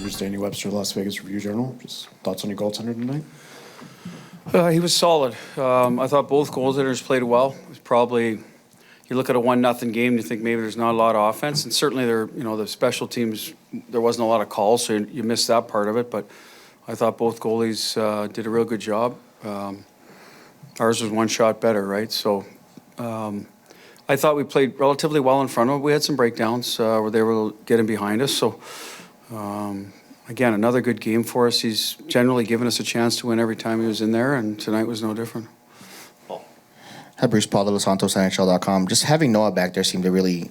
Reviews, Danny Webster, Las Vegas Review-Journal. Just thoughts on your goaltender tonight? He was solid. I thought both goaltenders played well. It was probably, you look at a 1-0 game, you think maybe there's not a lot of offense, and certainly the special teams, there wasn't a lot of calls, so you missed that part of it. But I thought both goalies did a real good job. Ours was one shot better, right? So I thought we played relatively well in front of them. We had some breakdowns where they were getting behind us. So again, another good game for us. He's generally given us a chance to win every time he was in there, and tonight was no different. Hi, Bruce Paul de Los Santos, NHL.com. Just having Noah back there seemed to really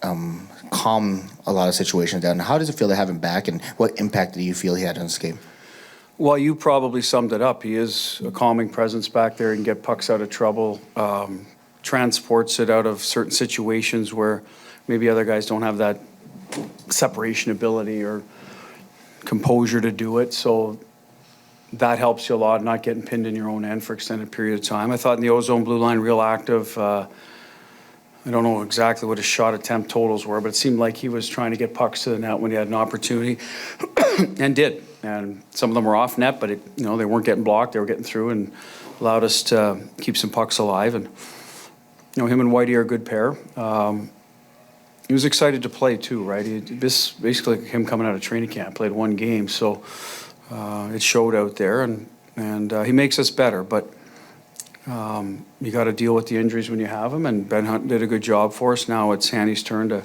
calm a lot of situations down. How does it feel to have him back, and what impact do you feel he had on this game? Well, you probably summed it up. He is a calming presence back there. He can get pucks out of trouble, transports it out of certain situations where maybe other guys don't have that separation ability or composure to do it. So that helps you a lot, not getting pinned in your own end for extended period of time. I thought in the ozone blue line, real active. I don't know exactly what his shot attempt totals were, but it seemed like he was trying to get pucks to the net when he had an opportunity, and did. And some of them were off net, but they weren't getting blocked. They were getting through and allowed us to keep some pucks alive. And him and Whitey are a good pair. He was excited to play too, right? Basically him coming out of training camp, played one game, so it showed out there, and he makes us better. But you got to deal with the injuries when you have them, and Ben Hunt did a good job for us. Now it's Hanny's turn to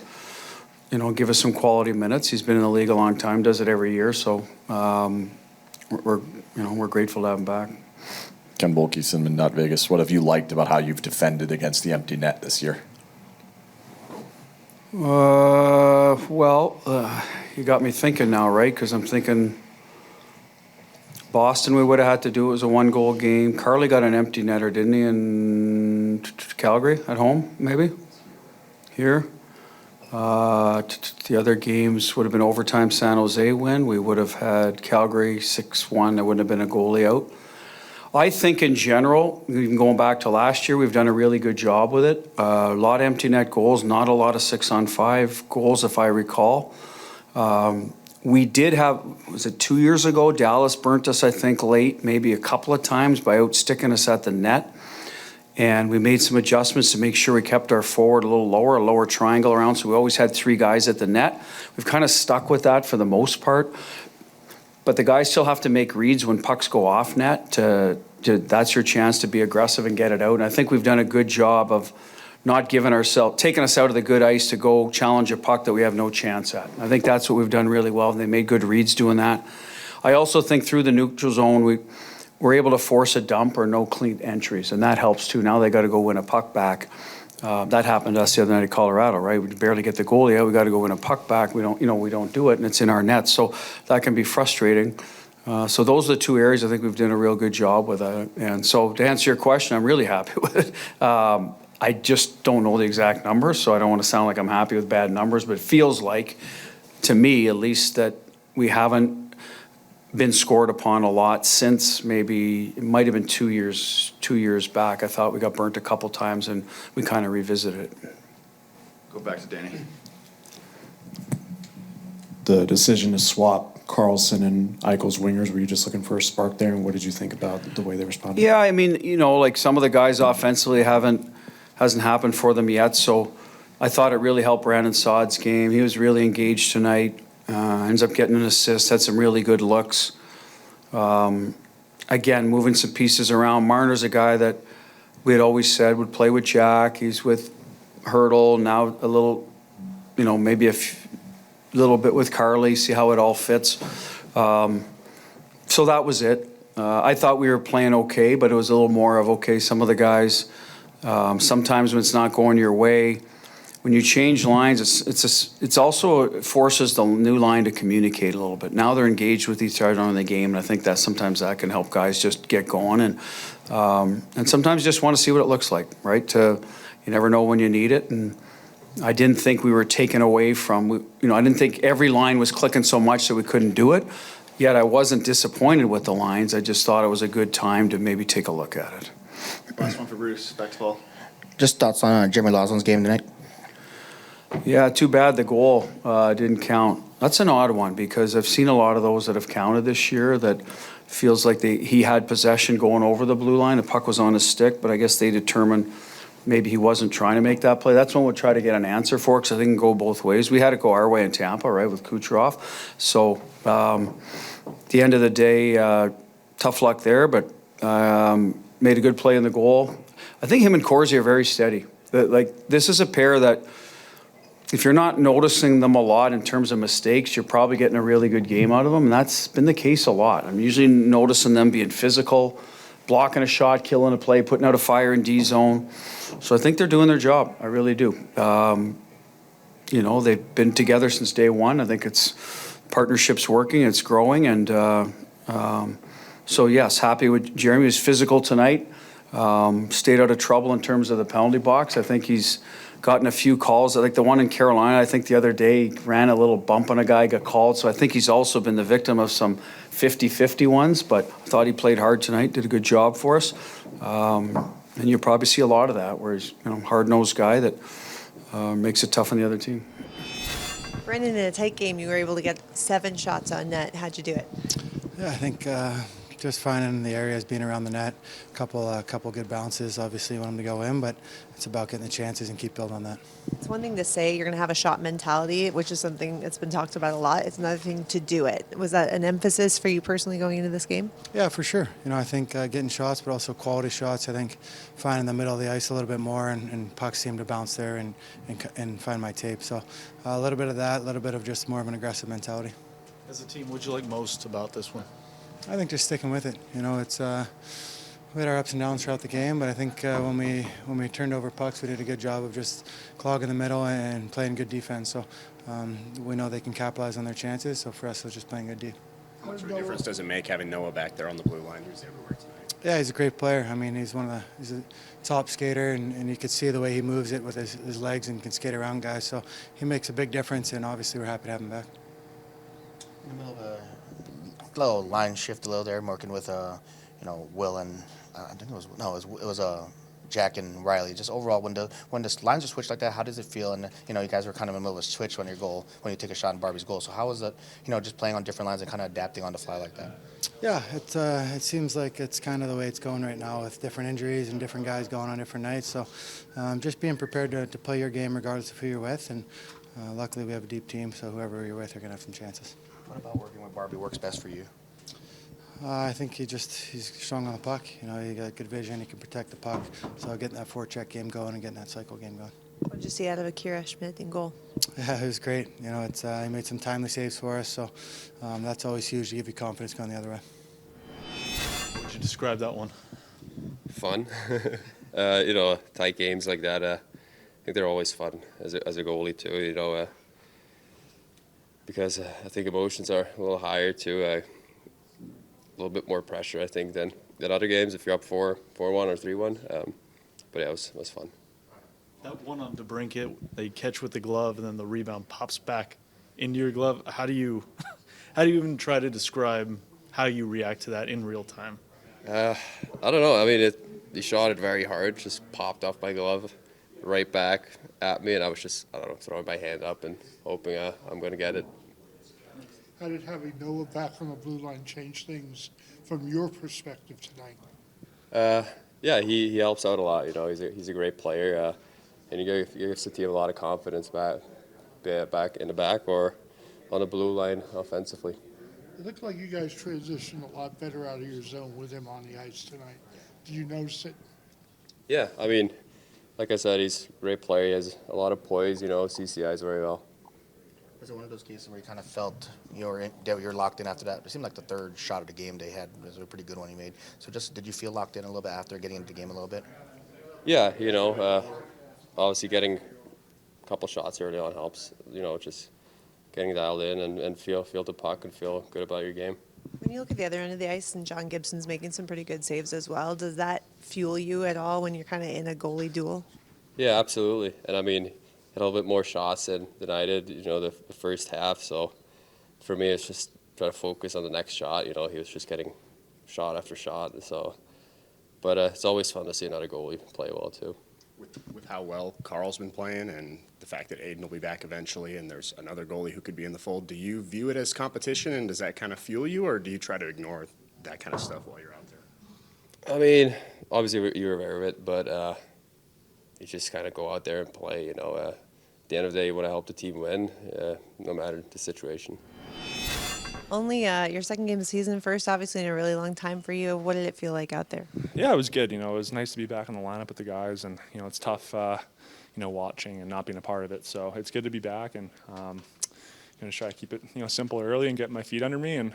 give us some quality minutes. He's been in the league a long time, does it every year, so we're grateful to have him back. Ken Bolke, Cinnamon Nut Vegas, what have you liked about how you've defended against the empty net this year? You got me thinking now, right? Because I'm thinking Boston, we would have had to do. It was a 1-goal game. Carly got an empty netter, didn't he, in Calgary at home, maybe? Here. The other games would have been overtime San Jose win. We would have had Calgary 6-1. There wouldn't have been a goalie out. I think in general, even going back to last year, we've done a really good job with it. A lot of empty net goals, not a lot of 6-on-5 goals, if I recall. We did have, was it 2 years ago, Dallas burnt us, I think, late, maybe a couple of times by outsticking us at the net. And we made some adjustments to make sure we kept our forward a little lower, a lower triangle around, so we always had 3 guys at the net. We've kind of stuck with that for the most part. But the guys still have to make reads when pucks go off net. That's your chance to be aggressive and get it out. And I think we've done a good job of not taking us out of the good ice to go challenge a puck that we have no chance at. I think that's what we've done really well. They made good reads doing that. I also think through the neutral zone, we're able to force a dump or no clean entries, and that helps too. Now they got to go win a puck back. That happened to us the other night at Colorado, right? We barely get the goalie out. We got to go win a puck back. We don't do it, and it's in our net. So that can be frustrating. So those are the 2 areas I think we've done a real good job with. And so to answer your question, I'm really happy with it. I just don't know the exact numbers, so I don't want to sound like I'm happy with bad numbers, but it feels like, to me at least, that we haven't been scored upon a lot since maybe, it might have been 2 years back. I thought we got burnt a couple times and we kind of revisited it. Go back to Danny. The decision to swap Carlson and Eichel's wingers, were you just looking for a spark there, and what did you think about the way they responded? Yeah, I mean, like some of the guys offensively hasn't happened for them yet, so I thought it really helped Brandon Saad's game. He was really engaged tonight. Ends up getting an assist, had some really good looks. Again, moving some pieces around. Marner's a guy that we had always said would play with Jack. He's with Hurdle, now a little, maybe a little bit with Carly, see how it all fits. So that was it. I thought we were playing okay, but it was a little more of, okay, some of the guys, sometimes when it's not going your way, when you change lines, it's also forces the new line to communicate a little bit. Now they're engaged with each other in the game, and I think that sometimes that can help guys just get going, and sometimes you just want to see what it looks like, right? You never know when you need it, and I didn't think we were taken away from. I didn't think every line was clicking so much that we couldn't do it. Yet I wasn't disappointed with the lines. I just thought it was a good time to maybe take a look at it. Last one for Bruce. Back to Paul. Just thoughts on Jeremy Laughlin's game tonight? Yeah, too bad the goal didn't count. That's an odd one because I've seen a lot of those that have counted this year that feels like he had possession going over the blue line. The puck was on his stick, but I guess they determined maybe he wasn't trying to make that play. That's one we'll try to get an answer for because I think it can go both ways. We had it go our way in Tampa, right, with Kucherov. So at the end of the day, tough luck there, but made a good play in the goal. I think him and Corsi are very steady. This is a pair that if you're not noticing them a lot in terms of mistakes, you're probably getting a really good game out of them, and that's been the case a lot. I'm usually noticing them being physical, blocking a shot, killing a play, putting out a fire in D zone. So I think they're doing their job. I really do. They've been together since day one. I think partnership's working, it's growing, and so yes, happy with Jeremy. He was physical tonight. Stayed out of trouble in terms of the penalty box. I think he's gotten a few calls. Like the one in Carolina, I think the other day, he ran a little bump on a guy, got called. So I think he's also been the victim of some 50-50 ones, but I thought he played hard tonight, did a good job for us. And you'll probably see a lot of that, where he's a hard-nosed guy that makes it tough on the other team. Brendan, in a tight game, you were able to get 7 shots on net. How'd you do it? Yeah, I think just finding the areas, being around the net, couple good bounces. Obviously, you want them to go in, but it's about getting the chances and keep building on that. It's one thing to say you're going to have a shot mentality, which is something that's been talked about a lot. It's another thing to do it. Was that an emphasis for you personally going into this game? Yeah, for sure. I think getting shots, but also quality shots. I think finding the middle of the ice a little bit more, and pucks seem to bounce there and find my tape. So a little bit of that, a little bit of just more of an aggressive mentality. As a team, what'd you like most about this one? I think just sticking with it. It's we had our ups and downs throughout the game, but I think when we turned over pucks, we did a good job of just clogging the middle and playing good defense. So we know they can capitalize on their chances. So for us, it's just playing good D. How much of a difference does it make having Noah back there on the blue line? He's everywhere tonight. Yeah, he's a great player. I mean, he's a top skater, and you could see the way he moves it with his legs and can skate around guys. So he makes a big difference, and obviously we're happy to have him back. In the middle of a little line shift a little there, working with Will and I think it was Jack and Riley. Just overall, when the lines are switched like that, how does it feel? And you guys were kind of in the middle of a switch when you take a shot in Barbie's goal. So how was it? Just playing on different lines and kind of adapting on the fly like that? Yeah, it seems like it's kind of the way it's going right now with different injuries and different guys going on different nights. So just being prepared to play your game regardless of who you're with. And luckily we have a deep team, so whoever you're with are going to have some chances. What about working with Barbie works best for you? I think he's strong on the puck. He got good vision. He can protect the puck. So getting that forecheck game going and getting that cycle game going. What did you see out of Akira Schmid in goal? Yeah, it was great. He made some timely saves for us. So that's always huge to give you confidence going the other way. How would you describe that one? Fun. Tight games like that. I think they're always fun as a goalie too. Because I think emotions are a little higher too. A little bit more pressure, I think, than other games if you're up 4-1 or 3-1. But yeah, it was fun. That one on DeBrincat, they catch with the glove and then the rebound pops back into your glove. How do you even try to describe how you react to that in real time? I don't know. I mean, he shot it very hard, just popped off my glove right back at me, and I was just, throwing my hand up and hoping I'm going to get it. How did having Noah back on the blue line change things from your perspective tonight? Yeah, he helps out a lot. He's a great player, and he gives the team a lot of confidence back in the back or on the blue line offensively. It looked like you guys transitioned a lot better out of your zone with him on the ice tonight. Did you notice it? Yeah, I mean, like I said, he's a great player. He has a lot of poise. Sees the ice very well. Was it one of those cases where you kind of felt you're locked in after that? It seemed like the third shot of the game they had was a pretty good one he made. So did you feel locked in a little bit after getting into the game a little bit? Yeah, obviously getting a couple shots early on helps. Just getting dialed in and feel the puck and feel good about your game. When you look at the other end of the ice and John Gibson's making some pretty good saves as well, does that fuel you at all when you're kind of in a goalie duel? Yeah, absolutely. And I mean, a little bit more shots than I did, the first half. So for me, it's just try to focus on the next shot. He was just getting shot after shot. So, but it's always fun to see another goalie play well too. With how well Carl's been playing and the fact that Aiden will be back eventually and there's another goalie who could be in the fold, do you view it as competition and does that kind of fuel you, or do you try to ignore that kind of stuff while you're out there? I mean, obviously you're aware of it, but you just kind of go out there and play. You know, at the end of the day, you want to help the team win, no matter the situation. Only your second game of the season, first obviously in a really long time for you. What did it feel like out there? Yeah, it was good. You know, it was nice to be back in the lineup with the guys, and you know, it's tough, you know, watching and not being a part of it. So it's good to be back, and going to try to keep it, you know, simple early and get my feet under me, and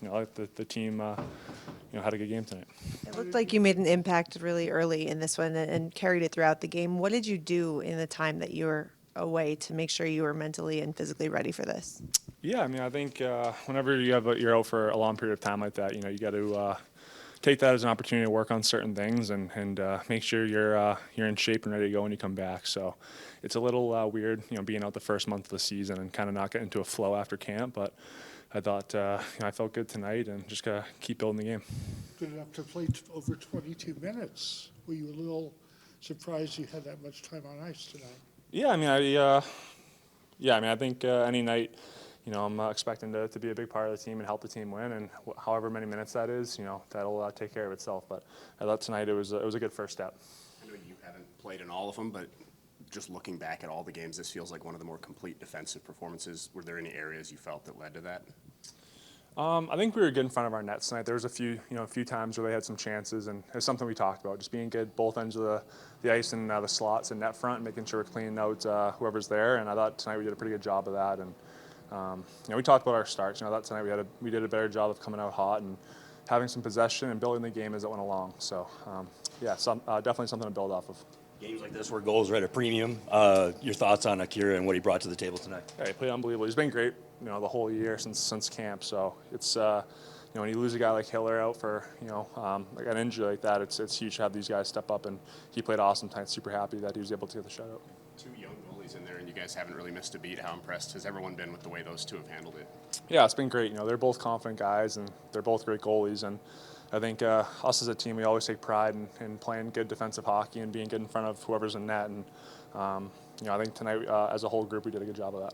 you know, the team, you know, had a good game tonight. It looked like you made an impact really early in this one and carried it throughout the game. What did you do in the time that you were away to make sure you were mentally and physically ready for this? Yeah, I mean, I think whenever you're out for a long period of time like that, you know, you got to take that as an opportunity to work on certain things and make sure you're in shape and ready to go when you come back. So it's a little weird, you know, being out the first month of the season and kind of not getting into a flow after camp. But I thought you know, I felt good tonight and just gotta keep building the game. Good enough to play over 22 minutes. Were you a little surprised you had that much time on ice tonight? Yeah, I mean, I think any night, you know, I'm expecting to be a big part of the team and help the team win, and however many minutes that is, you know, that'll take care of itself. But I thought tonight it was a good first step. I know you haven't played in all of them, but just looking back at all the games, this feels like one of the more complete defensive performances. Were there any areas you felt that led to that? I think we were good in front of our nets tonight. There was a few times where they had some chances, and it's something we talked about, just being good both ends of the ice and the slots and net front, and making sure we're cleaning out whoever's there. And I thought tonight we did a pretty good job of that. And you know, we talked about our starts. You know, that tonight we did a better job of coming out hot and having some possession and building the game as it went along. So yeah, definitely something to build off of. Games like this where goals are at a premium. Your thoughts on Akira and what he brought to the table tonight? Yeah, he played unbelievable. He's been great, you know, the whole year since camp. So it's you know, when you lose a guy like Hiller out for, you know, like an injury like that, it's huge to have these guys step up, and he played awesome tonight. Super happy that he was able to get the shutout. Two young goalies in there, and you guys haven't really missed a beat. How impressed has everyone been with the way those two have handled it? Yeah, it's been great. You know, they're both confident guys, and they're both great goalies. And I think us as a team, we always take pride in playing good defensive hockey and being good in front of whoever's in net. And you know, I think tonight, as a whole group, we did a good job of that.